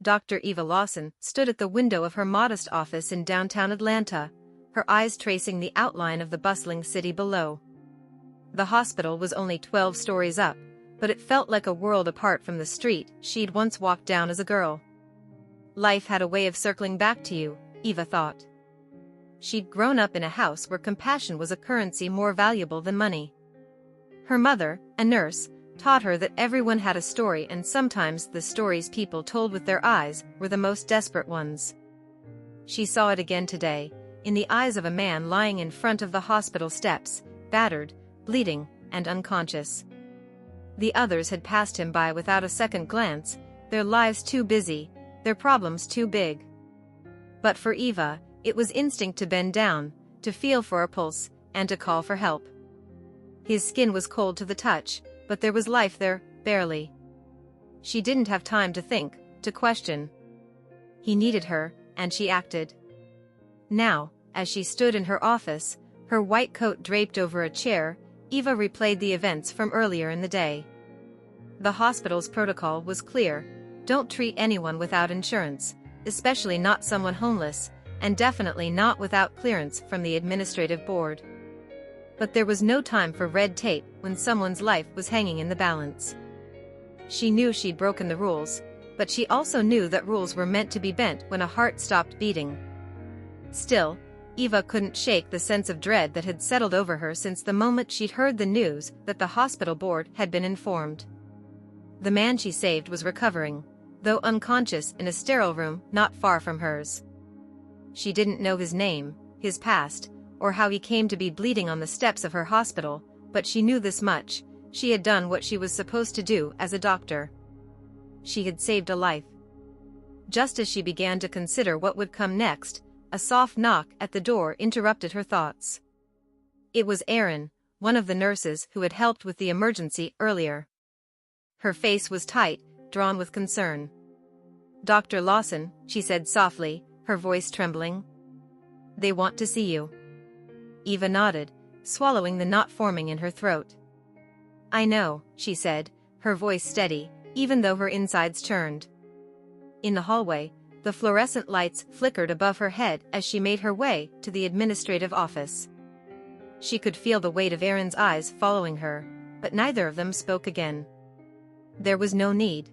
Dr. Eva Lawson stood at the window of her modest office in downtown Atlanta, her eyes tracing the outline of the bustling city below. The hospital was only 12 stories up, but it felt like a world apart from the street she'd once walked down as a girl. Life had a way of circling back to you, Eva thought. She'd grown up in a house where compassion was a currency more valuable than money. Her mother, a nurse, taught her that everyone had a story, and sometimes the stories people told with their eyes were the most desperate ones. She saw it again today, in the eyes of a man lying in front of the hospital steps, battered, bleeding, and unconscious. The others had passed him by without a second glance, their lives too busy, their problems too big. But for Eva, it was instinct to bend down, to feel for a pulse, and to call for help. His skin was cold to the touch, but there was life there, barely. She didn't have time to think, to question. He needed her, and she acted. Now, as she stood in her office, her white coat draped over a chair, Eva replayed the events from earlier in the day. The hospital's protocol was clear: don't treat anyone without insurance, especially not someone homeless, and definitely not without clearance from the administrative board. But there was no time for red tape when someone's life was hanging in the balance. She knew she'd broken the rules, but she also knew that rules were meant to be bent when a heart stopped beating. Still, Eva couldn't shake the sense of dread that had settled over her since the moment she'd heard the news that the hospital board had been informed. The man she saved was recovering, though unconscious in a sterile room not far from hers. She didn't know his name, his past, or how he came to be bleeding on the steps of her hospital, but she knew this much: she had done what she was supposed to do as a doctor. She had saved a life. Just as she began to consider what would come next, a soft knock at the door interrupted her thoughts. It was Erin, one of the nurses who had helped with the emergency earlier. Her face was tight, drawn with concern. "Dr. Lawson," she said softly, her voice trembling. "They want to see you." Eva nodded, swallowing the knot forming in her throat. "I know," she said, her voice steady, even though her insides churned. In the hallway, the fluorescent lights flickered above her head as she made her way to the administrative office. She could feel the weight of Erin's eyes following her, but neither of them spoke again. There was no need.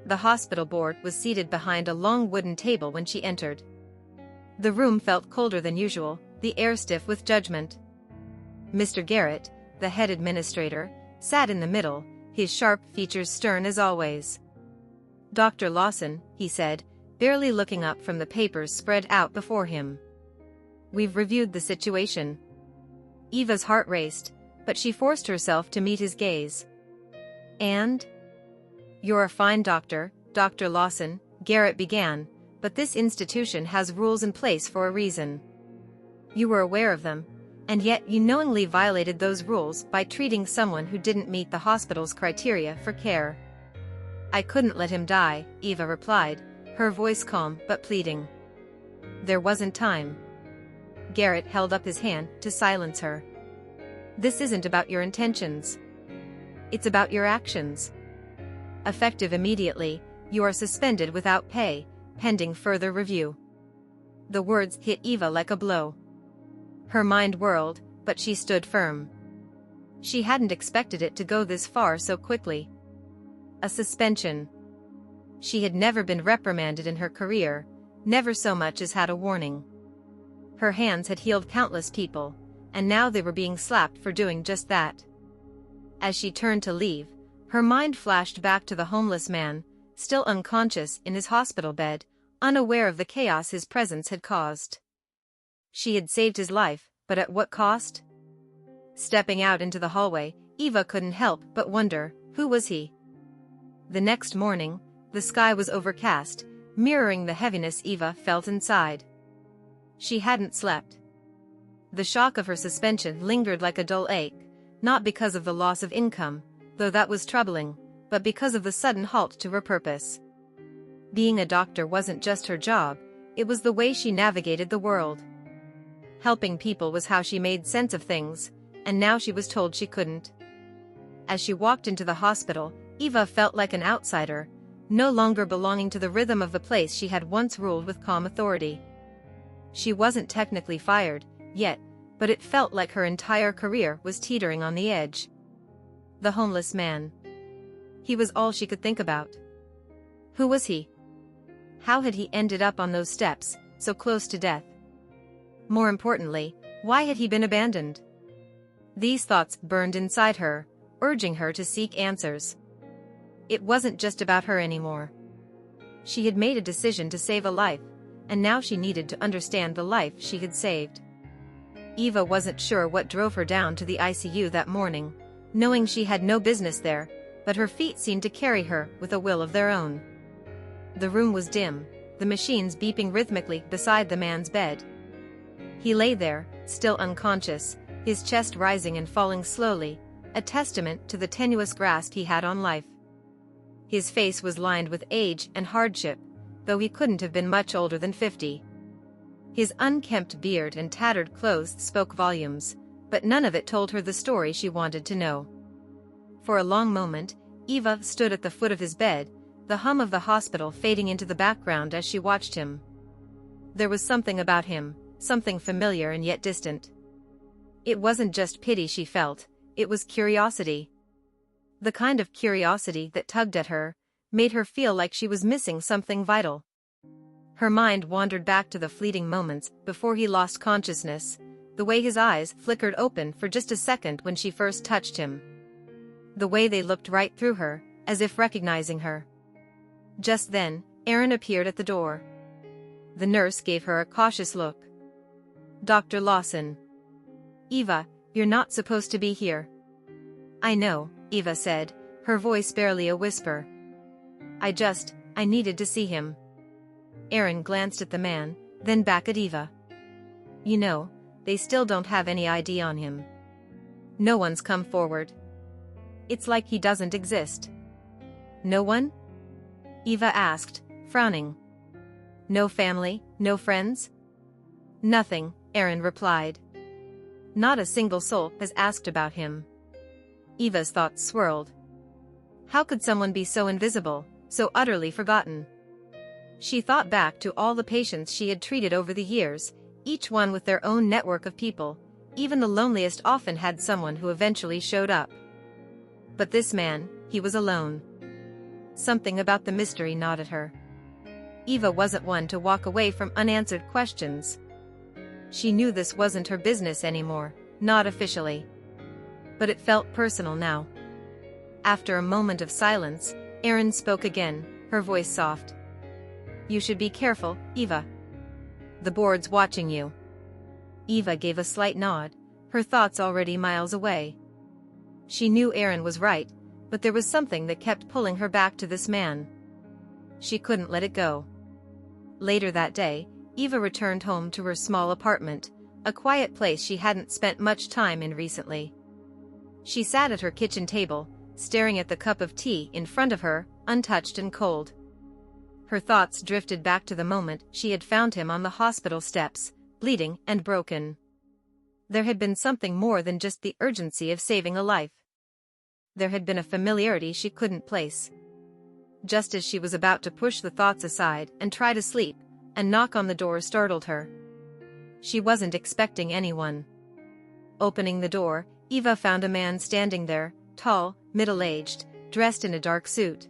The hospital board was seated behind a long wooden table when she entered. The room felt colder than usual, the air stiff with judgment. Mr. Garrett, the head administrator, sat in the middle, his sharp features stern as always. "Dr. Lawson," he said, barely looking up from the papers spread out before him. "We've reviewed the situation." Eva's heart raced, but she forced herself to meet his gaze. "And?" "You're a fine doctor, Dr. Lawson," Garrett began, "but this institution has rules in place for a reason. You were aware of them, and yet you knowingly violated those rules by treating someone who didn't meet the hospital's criteria for care." "I couldn't let him die," Eva replied, her voice calm but pleading. "There wasn't time." Garrett held up his hand to silence her. "This isn't about your intentions. It's about your actions. Effective immediately, you are suspended without pay, pending further review." The words hit Eva like a blow. Her mind whirled, but she stood firm. She hadn't expected it to go this far so quickly. A suspension. She had never been reprimanded in her career, never so much as had a warning. Her hands had healed countless people, and now they were being slapped for doing just that. As she turned to leave, her mind flashed back to the homeless man, still unconscious in his hospital bed, unaware of the chaos his presence had caused. She had saved his life, but at what cost? Stepping out into the hallway, Eva couldn't help but wonder, who was he? The next morning, the sky was overcast, mirroring the heaviness Eva felt inside. She hadn't slept. The shock of her suspension lingered like a dull ache, not because of the loss of income, though that was troubling, but because of the sudden halt to her purpose. Being a doctor wasn't just her job, it was the way she navigated the world. Helping people was how she made sense of things, and now she was told she couldn't. As she walked into the hospital, Eva felt like an outsider, no longer belonging to the rhythm of the place she had once ruled with calm authority. She wasn't technically fired, yet, but it felt like her entire career was teetering on the edge. The homeless man. He was all she could think about. Who was he? How had he ended up on those steps, so close to death? More importantly, why had he been abandoned? These thoughts burned inside her, urging her to seek answers. It wasn't just about her anymore. She had made a decision to save a life, and now she needed to understand the life she had saved. Eva wasn't sure what drove her down to the ICU that morning, knowing she had no business there, but her feet seemed to carry her with a will of their own. The room was dim, the machines beeping rhythmically beside the man's bed. He lay there, still unconscious, his chest rising and falling slowly, a testament to the tenuous grasp he had on life. His face was lined with age and hardship, though he couldn't have been much older than 50. His unkempt beard and tattered clothes spoke volumes, but none of it told her the story she wanted to know. For a long moment, Eva stood at the foot of his bed, the hum of the hospital fading into the background as she watched him. There was something about him, something familiar and yet distant. It wasn't just pity she felt, it was curiosity. The kind of curiosity that tugged at her, made her feel like she was missing something vital. Her mind wandered back to the fleeting moments before he lost consciousness, the way his eyes flickered open for just a second when she first touched him. The way they looked right through her, as if recognizing her. Just then, Aaron appeared at the door. The nurse gave her a cautious look. "Dr. Lawson." "Eva, you're not supposed to be here." "I know," Eva said, her voice barely a whisper. I needed to see him." Aaron glanced at the man, then back at Eva. "You know, they still don't have any ID on him. No one's come forward. It's like he doesn't exist." "No one?" Eva asked, frowning. "No family, no friends?" "Nothing," Aaron replied. "Not a single soul has asked about him." Eva's thoughts swirled. How could someone be so invisible, so utterly forgotten? She thought back to all the patients she had treated over the years, each one with their own network of people. Even the loneliest often had someone who eventually showed up. But this man, he was alone. Something about the mystery gnawed at her. Eva wasn't one to walk away from unanswered questions. She knew this wasn't her business anymore, not officially. But it felt personal now. After a moment of silence, Erin spoke again, her voice soft. "You should be careful, Eva. The board's watching you." Eva gave a slight nod, her thoughts already miles away. She knew Aaron was right, but there was something that kept pulling her back to this man. She couldn't let it go. Later that day, Eva returned home to her small apartment, a quiet place she hadn't spent much time in recently. She sat at her kitchen table, staring at the cup of tea in front of her, untouched and cold. Her thoughts drifted back to the moment she had found him on the hospital steps, bleeding and broken. There had been something more than just the urgency of saving a life. There had been a familiarity she couldn't place. Just as she was about to push the thoughts aside and try to sleep, a knock on the door startled her. She wasn't expecting anyone. Opening the door, Eva found a man standing there, tall, middle-aged, dressed in a dark suit.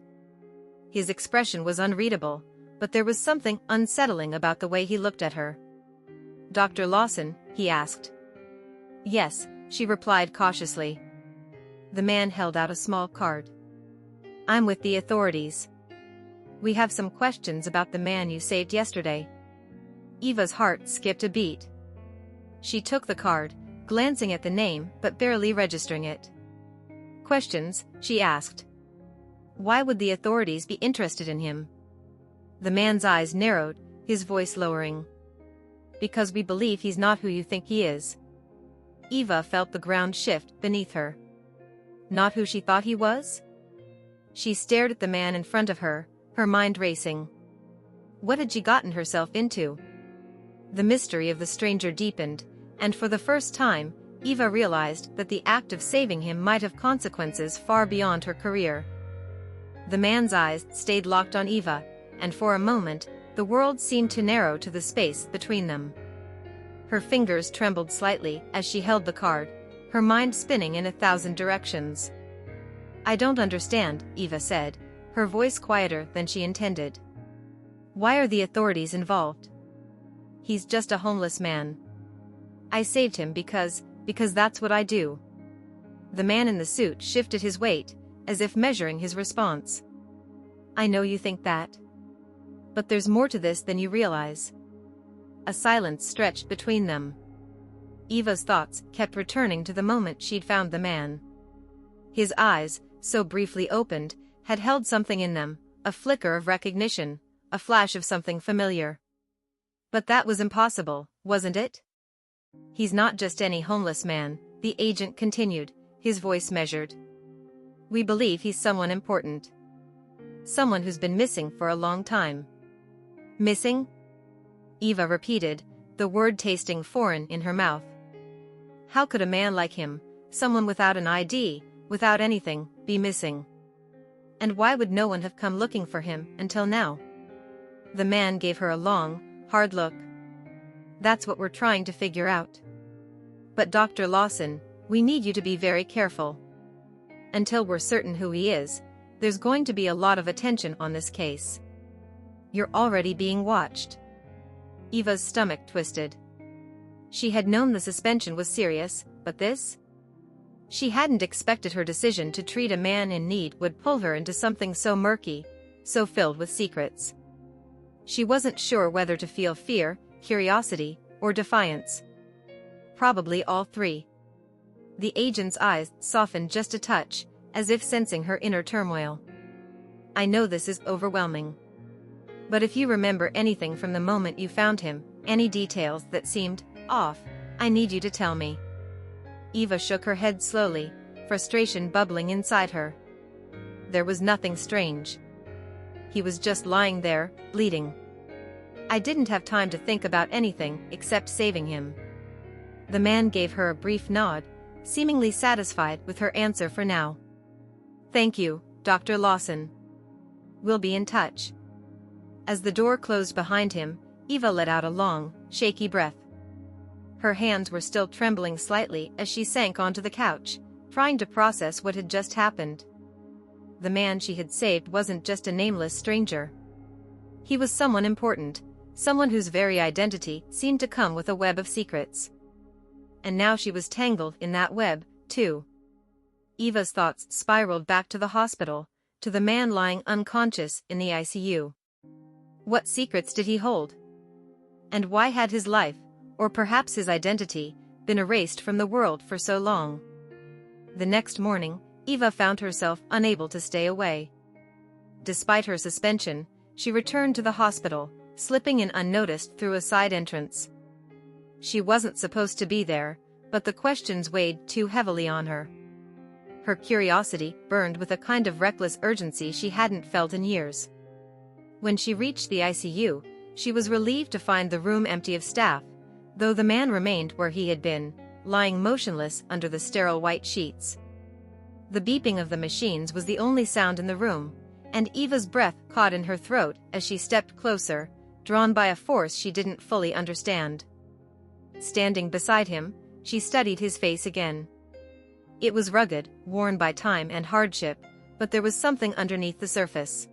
His expression was unreadable, but there was something unsettling about the way he looked at her. "Dr. Lawson?" he asked. "Yes," she replied cautiously. The man held out a small card. "I'm with the authorities. We have some questions about the man you saved yesterday." Eva's heart skipped a beat. She took the card, glancing at the name but barely registering it. "Questions?" she asked. "Why would the authorities be interested in him?" The man's eyes narrowed, his voice lowering. "Because we believe he's not who you think he is." Eva felt the ground shift beneath her. Not who she thought he was? She stared at the man in front of her, her mind racing. What had she gotten herself into? The mystery of the stranger deepened, and for the first time, Eva realized that the act of saving him might have consequences far beyond her career. The man's eyes stayed locked on Eva, and for a moment, the world seemed to narrow to the space between them. Her fingers trembled slightly as she held the card, her mind spinning in 1,000 directions. "I don't understand," Eva said, her voice quieter than she intended. "Why are the authorities involved? He's just a homeless man. I saved him because that's what I do." The man in the suit shifted his weight, as if measuring his response. "I know you think that. But there's more to this than you realize." A silence stretched between them. Eva's thoughts kept returning to the moment she'd found the man. His eyes, so briefly opened, had held something in them, a flicker of recognition, a flash of something familiar. But that was impossible, wasn't it? "He's not just any homeless man," the agent continued, his voice measured. "We believe he's someone important. Someone who's been missing for a long time." "Missing?" Eva repeated, the word tasting foreign in her mouth. How could a man like him, someone without an ID, without anything, be missing? And why would no one have come looking for him until now? The man gave her a long, hard look. "That's what we're trying to figure out. But Dr. Lawson, we need you to be very careful. Until we're certain who he is, there's going to be a lot of attention on this case. You're already being watched." Eva's stomach twisted. She had known the suspension was serious, but this? She hadn't expected her decision to treat a man in need would pull her into something so murky, so filled with secrets. She wasn't sure whether to feel fear, curiosity, or defiance. Probably all three. The agent's eyes softened just a touch, as if sensing her inner turmoil. "I know this is overwhelming. But if you remember anything from the moment you found him, any details that seemed off, I need you to tell me." Eva shook her head slowly, frustration bubbling inside her. There was nothing strange. He was just lying there, bleeding. I didn't have time to think about anything except saving him. The man gave her a brief nod, seemingly satisfied with her answer for now. "Thank you, Dr. Lawson. We'll be in touch." As the door closed behind him, Eva let out a long, shaky breath. Her hands were still trembling slightly as she sank onto the couch, trying to process what had just happened. The man she had saved wasn't just a nameless stranger. He was someone important, someone whose very identity seemed to come with a web of secrets. And now she was tangled in that web, too. Eva's thoughts spiraled back to the hospital, to the man lying unconscious in the ICU. What secrets did he hold? And why had his life, or perhaps his identity, been erased from the world for so long? The next morning, Eva found herself unable to stay away. Despite her suspension, she returned to the hospital, slipping in unnoticed through a side entrance. She wasn't supposed to be there, but the questions weighed too heavily on her. Her curiosity burned with a kind of reckless urgency she hadn't felt in years. When she reached the ICU, she was relieved to find the room empty of staff, though the man remained where he had been, lying motionless under the sterile white sheets. The beeping of the machines was the only sound in the room, and Eva's breath caught in her throat as she stepped closer, drawn by a force she didn't fully understand. Standing beside him, she studied his face again. It was rugged, worn by time and hardship, but there was something underneath the surface.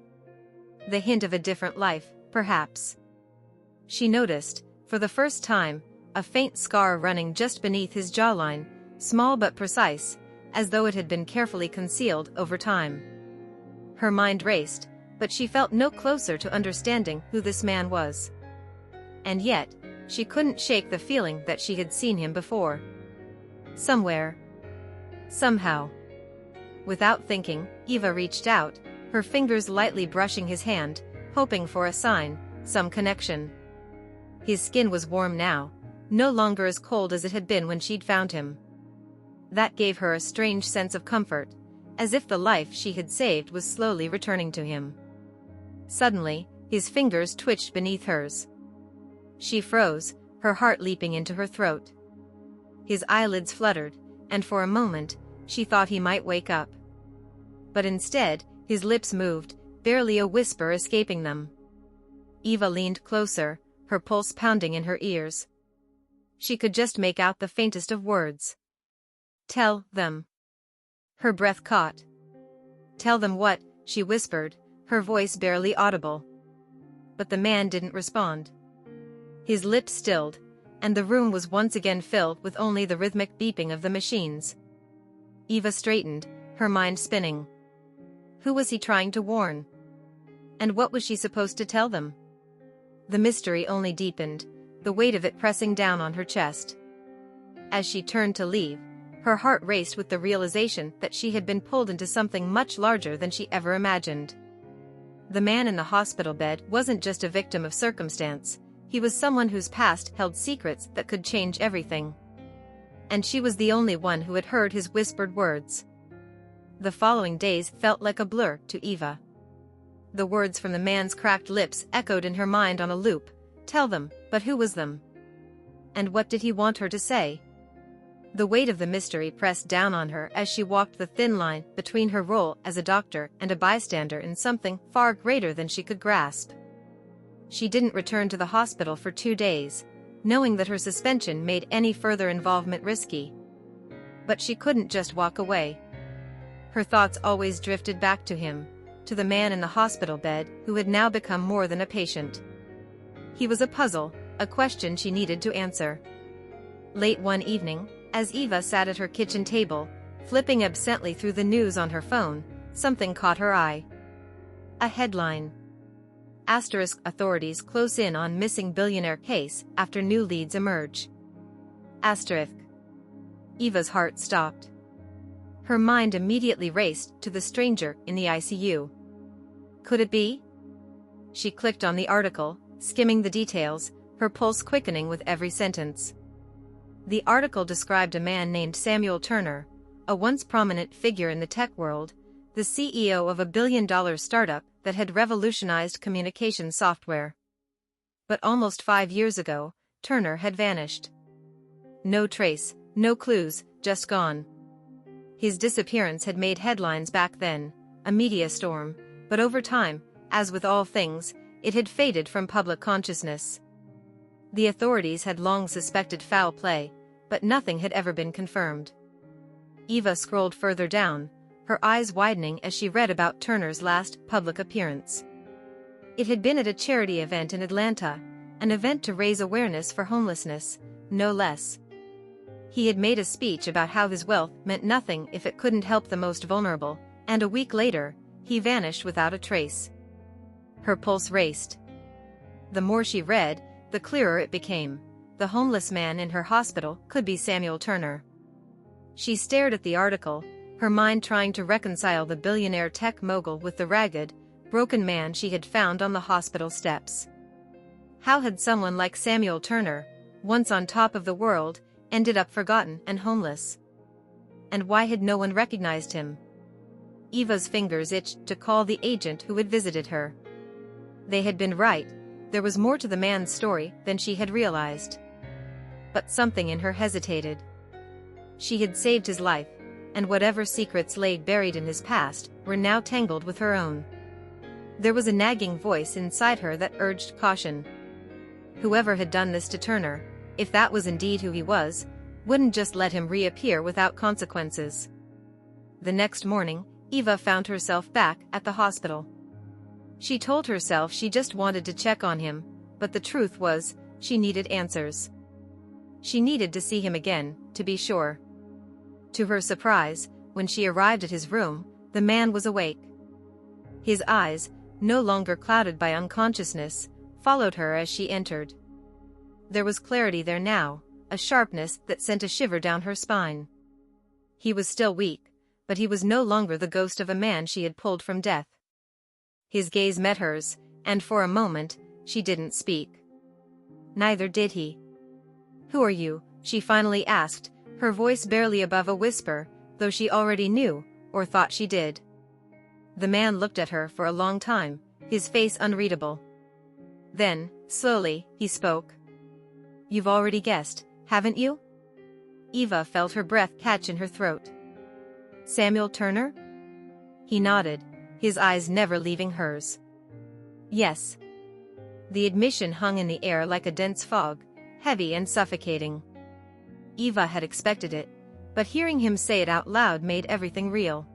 The hint of a different life, perhaps. She noticed, for the first time, a faint scar running just beneath his jawline, small but precise, as though it had been carefully concealed over time. Her mind raced, but she felt no closer to understanding who this man was. And yet, she couldn't shake the feeling that she had seen him before. Somewhere. Somehow. Without thinking, Eva reached out, her fingers lightly brushing his hand, hoping for a sign, some connection. His skin was warm now, no longer as cold as it had been when she'd found him. That gave her a strange sense of comfort, as if the life she had saved was slowly returning to him. Suddenly, his fingers twitched beneath hers. She froze, her heart leaping into her throat. His eyelids fluttered, and for a moment, she thought he might wake up. But instead, His lips moved, barely a whisper escaping them. Eva leaned closer, her pulse pounding in her ears. She could just make out the faintest of words. "Tell them." Her breath caught. "Tell them what?" she whispered, her voice barely audible. But the man didn't respond. His lips stilled, and the room was once again filled with only the rhythmic beeping of the machines. Eva straightened, her mind spinning. Who was he trying to warn? And what was she supposed to tell them? The mystery only deepened, the weight of it pressing down on her chest. As she turned to leave, her heart raced with the realization that she had been pulled into something much larger than she ever imagined. The man in the hospital bed wasn't just a victim of circumstance, he was someone whose past held secrets that could change everything. And she was the only one who had heard his whispered words. The following days felt like a blur to Eva. The words from the man's cracked lips echoed in her mind on a loop. Tell them, but who was them? And what did he want her to say? The weight of the mystery pressed down on her as she walked the thin line between her role as a doctor and a bystander in something far greater than she could grasp. She didn't return to the hospital for 2 days, knowing that her suspension made any further involvement risky. But she couldn't just walk away. Her thoughts always drifted back to him, to the man in the hospital bed who had now become more than a patient. He was a puzzle, a question she needed to answer. Late one evening, as Eva sat at her kitchen table, flipping absently through the news on her phone, something caught her eye. A headline. Asterisk: authorities close in on missing billionaire case after new leads emerge. Asterisk. Eva's heart stopped. Her mind immediately raced to the stranger in the ICU. Could it be? She clicked on the article, skimming the details, her pulse quickening with every sentence. The article described a man named Samuel Turner, a once prominent figure in the tech world, the CEO of a billion-dollar startup that had revolutionized communication software. But almost 5 years ago, Turner had vanished. No trace, no clues, just gone. His disappearance had made headlines back then, a media storm, but over time, as with all things, it had faded from public consciousness. The authorities had long suspected foul play, but nothing had ever been confirmed. Eva scrolled further down, her eyes widening as she read about Turner's last public appearance. It had been at a charity event in Atlanta, an event to raise awareness for homelessness, no less. He had made a speech about how his wealth meant nothing if it couldn't help the most vulnerable, and a week later, he vanished without a trace. Her pulse raced. The more she read, the clearer it became. The homeless man in her hospital could be Samuel Turner. She stared at the article, her mind trying to reconcile the billionaire tech mogul with the ragged, broken man she had found on the hospital steps. How had someone like Samuel Turner, once on top of the world, ended up forgotten and homeless? And why had no one recognized him? Eva's fingers itched to call the agent who had visited her. They had been right, there was more to the man's story than she had realized. But something in her hesitated. She had saved his life, and whatever secrets lay buried in his past were now tangled with her own. There was a nagging voice inside her that urged caution. Whoever had done this to Turner, if that was indeed who he was, wouldn't just let him reappear without consequences. The next morning, Eva found herself back at the hospital. She told herself she just wanted to check on him, but the truth was, she needed answers. She needed to see him again, to be sure. To her surprise, when she arrived at his room, the man was awake. His eyes, no longer clouded by unconsciousness, followed her as she entered. There was clarity there now, a sharpness that sent a shiver down her spine. He was still weak, but he was no longer the ghost of a man she had pulled from death. His gaze met hers, and for a moment, she didn't speak. Neither did he. "Who are you?" she finally asked, her voice barely above a whisper, though she already knew, or thought she did. The man looked at her for a long time, his face unreadable. Then, slowly, he spoke. "You've already guessed, haven't you?" Eva felt her breath catch in her throat. "Samuel Turner?" He nodded, his eyes never leaving hers. Yes. The admission hung in the air like a dense fog, heavy and suffocating. Eva had expected it, but hearing him say it out loud made everything real.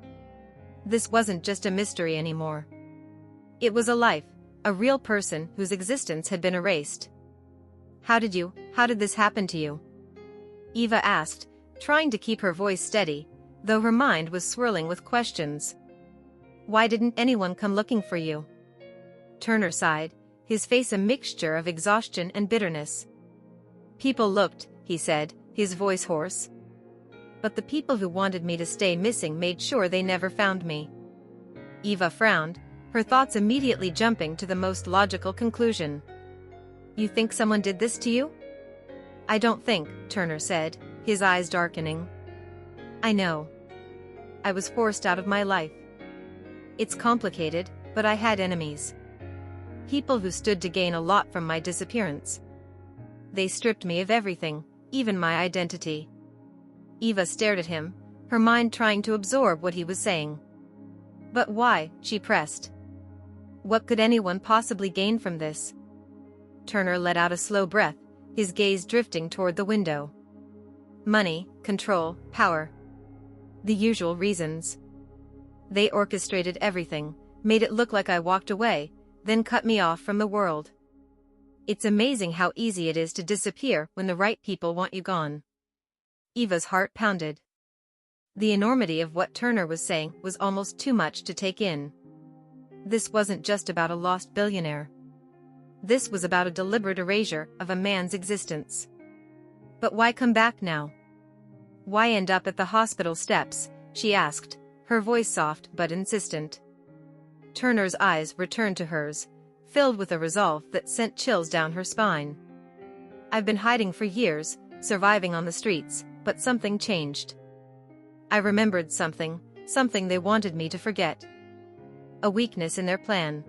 This wasn't just a mystery anymore. It was a life, a real person whose existence had been erased. How did this happen to you? Eva asked, trying to keep her voice steady, though her mind was swirling with questions. Why didn't anyone come looking for you? Turner sighed, his face a mixture of exhaustion and bitterness. People looked, he said, his voice hoarse. But the people who wanted me to stay missing made sure they never found me. Eva frowned, her thoughts immediately jumping to the most logical conclusion. You think someone did this to you? I don't think, Turner said, his eyes darkening. I know. I was forced out of my life. It's complicated, but I had enemies. People who stood to gain a lot from my disappearance. They stripped me of everything, even my identity. Eva stared at him, her mind trying to absorb what he was saying. But why, she pressed. What could anyone possibly gain from this? Turner let out a slow breath, his gaze drifting toward the window. Money, control, power. The usual reasons. They orchestrated everything, made it look like I walked away, then cut me off from the world. It's amazing how easy it is to disappear when the right people want you gone. Eva's heart pounded. The enormity of what Turner was saying was almost too much to take in. This wasn't just about a lost billionaire. This was about a deliberate erasure of a man's existence. But why come back now? Why end up at the hospital steps? She asked, her voice soft but insistent. Turner's eyes returned to hers, filled with a resolve that sent chills down her spine. I've been hiding for years, surviving on the streets, but something changed. I remembered something they wanted me to forget. A weakness in their plan.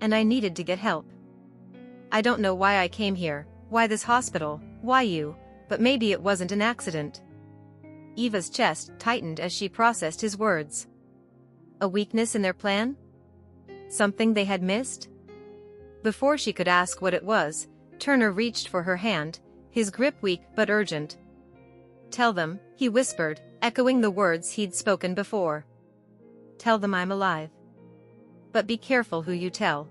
And I needed to get help. I don't know why I came here, why this hospital, why you, but maybe it wasn't an accident. Eva's chest tightened as she processed his words. A weakness in their plan? Something they had missed? Before she could ask what it was, Turner reached for her hand, his grip weak but urgent. Tell them, he whispered, echoing the words he'd spoken before. Tell them I'm alive. But be careful who you tell.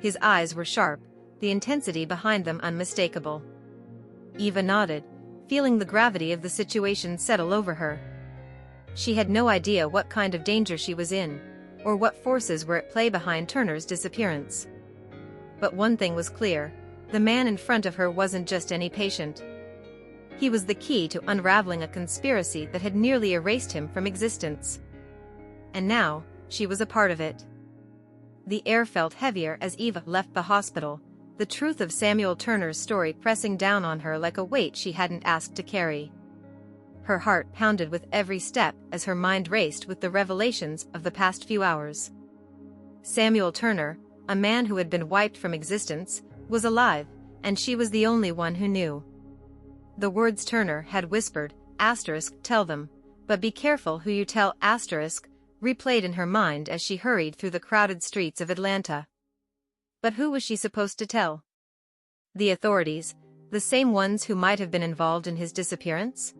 His eyes were sharp, the intensity behind them unmistakable. Eva nodded, feeling the gravity of the situation settle over her. She had no idea what kind of danger she was in, or what forces were at play behind Turner's disappearance. But one thing was clear, the man in front of her wasn't just any patient. He was the key to unraveling a conspiracy that had nearly erased him from existence. And now, she was a part of it. The air felt heavier as Eva left the hospital, the truth of Samuel Turner's story pressing down on her like a weight she hadn't asked to carry. Her heart pounded with every step as her mind raced with the revelations of the past few hours. Samuel Turner, a man who had been wiped from existence, was alive, and she was the only one who knew. The words Turner had whispered, tell them, but be careful who you tell, replayed in her mind as she hurried through the crowded streets of Atlanta. But who was she supposed to tell? The authorities, the same ones who might have been involved in his disappearance?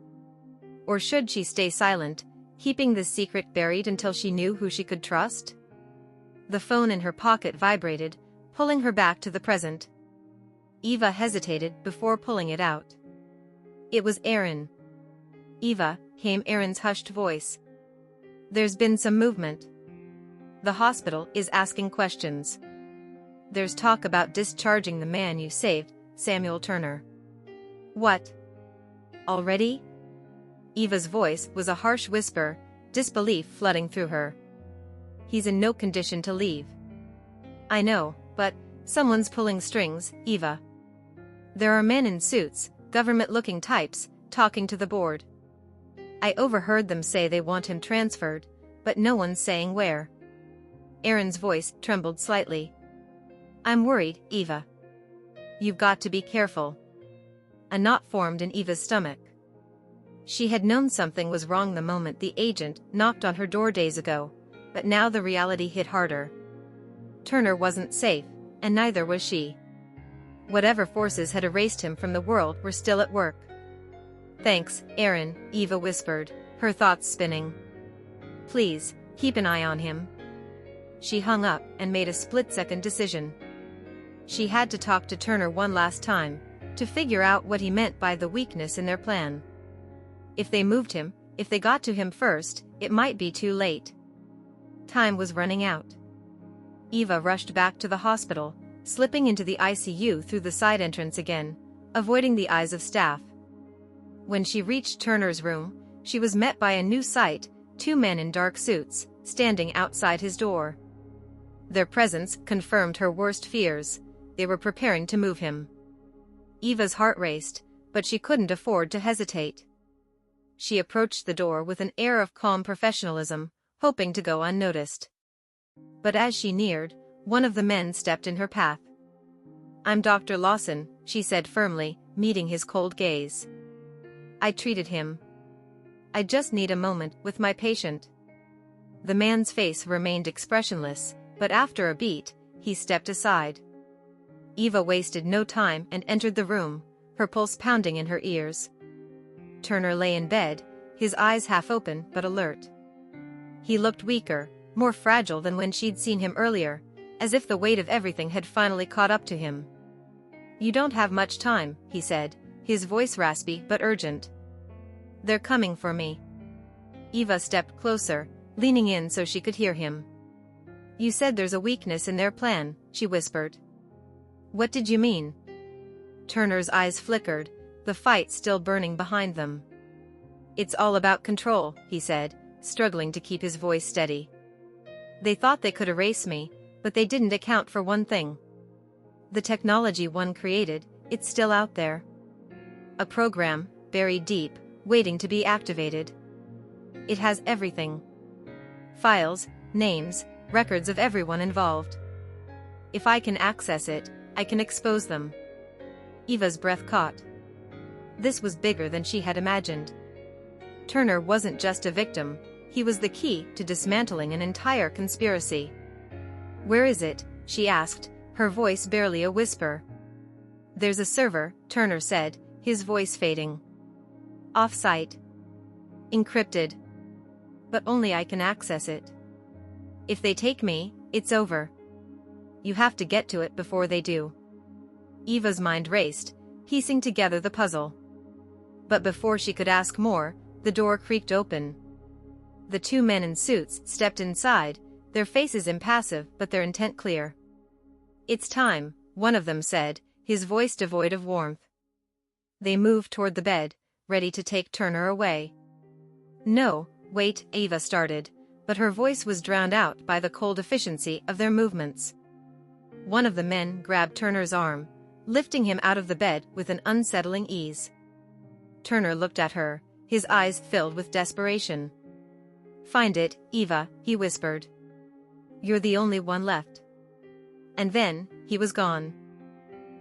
Or should she stay silent, keeping this secret buried until she knew who she could trust? The phone in her pocket vibrated, pulling her back to the present. Eva hesitated before pulling it out. It was Aaron. Eva, came Aaron's hushed voice. There's been some movement. The hospital is asking questions. There's talk about discharging the man you saved, Samuel Turner. What? Already? Eva's voice was a harsh whisper, disbelief flooding through her. He's in no condition to leave. I know, but someone's pulling strings, Eva. There are men in suits, government-looking types, talking to the board. I overheard them say they want him transferred, but no one's saying where. Aaron's voice trembled slightly. I'm worried, Eva. You've got to be careful. A knot formed in Eva's stomach. She had known something was wrong the moment the agent knocked on her door days ago, But now the reality hit harder. Turner wasn't safe, and neither was she. Whatever forces had erased him from the world were still at work. "Thanks, Aaron," Eva whispered, her thoughts spinning. "Please, keep an eye on him." She hung up and made a split-second decision. She had to talk to Turner one last time, to figure out what he meant by the weakness in their plan. If they moved him, if they got to him first, it might be too late. Time was running out. Eva rushed back to the hospital, slipping into the ICU through the side entrance again, avoiding the eyes of staff. When she reached Turner's room, she was met by a new sight, two men in dark suits, standing outside his door. Their presence confirmed her worst fears. They were preparing to move him. Eva's heart raced, but she couldn't afford to hesitate. She approached the door with an air of calm professionalism, hoping to go unnoticed. But as she neared, one of the men stepped in her path. "I'm Dr. Lawson," she said firmly, meeting his cold gaze. "I treated him. I just need a moment with my patient." The man's face remained expressionless, but after a beat, he stepped aside. Eva wasted no time and entered the room, her pulse pounding in her ears. Turner lay in bed, his eyes half open but alert. He looked weaker, more fragile than when she'd seen him earlier, as if the weight of everything had finally caught up to him. "You don't have much time," he said, his voice raspy but urgent. "They're coming for me." Eva stepped closer, leaning in so she could hear him. "You said there's a weakness in their plan," she whispered. "What did you mean?" Turner's eyes flickered, the fight still burning behind them. "It's all about control," he said, struggling to keep his voice steady. "They thought they could erase me, but they didn't account for one thing. The technology one created, it's still out there. A program, buried deep, waiting to be activated. It has everything. Files, names, records of everyone involved. If I can access it, I can expose them." Eva's breath caught. This was bigger than she had imagined. Turner wasn't just a victim, he was the key to dismantling an entire conspiracy. "Where is it?" she asked, her voice barely a whisper. "There's a server," Turner said, his voice fading. "Off-site. Encrypted. But only I can access it. If they take me, it's over. You have to get to it before they do." Eva's mind raced, piecing together the puzzle. But before she could ask more, the door creaked open. The two men in suits stepped inside, their faces impassive but their intent clear. "It's time," one of them said, his voice devoid of warmth. They moved toward the bed, ready to take Turner away. "No, wait," Eva started, but her voice was drowned out by the cold efficiency of their movements. One of the men grabbed Turner's arm, lifting him out of the bed with an unsettling ease. Turner looked at her, his eyes filled with desperation. "Find it, Eva," he whispered. "You're the only one left." And then, he was gone.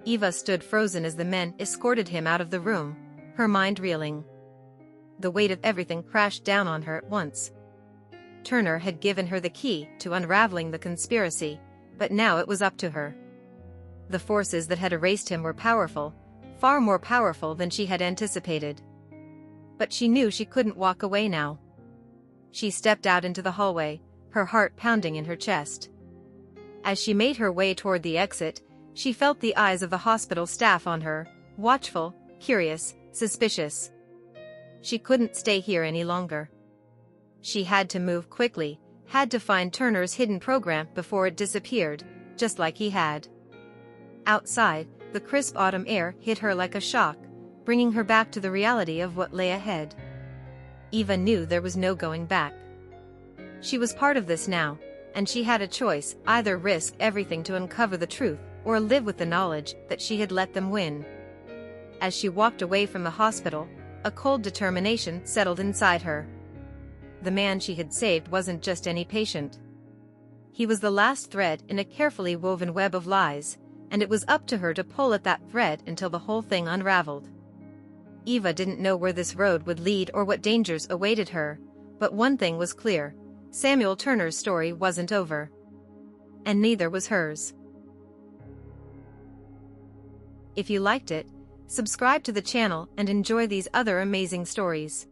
Eva stood frozen as the men escorted him out of the room, her mind reeling. The weight of everything crashed down on her at once. Turner had given her the key to unraveling the conspiracy, but now it was up to her. The forces that had erased him were powerful, far more powerful than she had anticipated. But she knew she couldn't walk away now. She stepped out into the hallway, her heart pounding in her chest. As she made her way toward the exit, she felt the eyes of the hospital staff on her, watchful, curious, suspicious. She couldn't stay here any longer. She had to move quickly, had to find Turner's hidden program before it disappeared, just like he had. Outside, the crisp autumn air hit her like a shock, bringing her back to the reality of what lay ahead. Eva knew there was no going back. She was part of this now, and she had a choice: either risk everything to uncover the truth, or live with the knowledge that she had let them win. As she walked away from the hospital, a cold determination settled inside her. The man she had saved wasn't just any patient. He was the last thread in a carefully woven web of lies, and it was up to her to pull at that thread until the whole thing unraveled. Eva didn't know where this road would lead or what dangers awaited her, but one thing was clear: Samuel Turner's story wasn't over. And neither was hers. If you liked it, subscribe to the channel and enjoy these other amazing stories.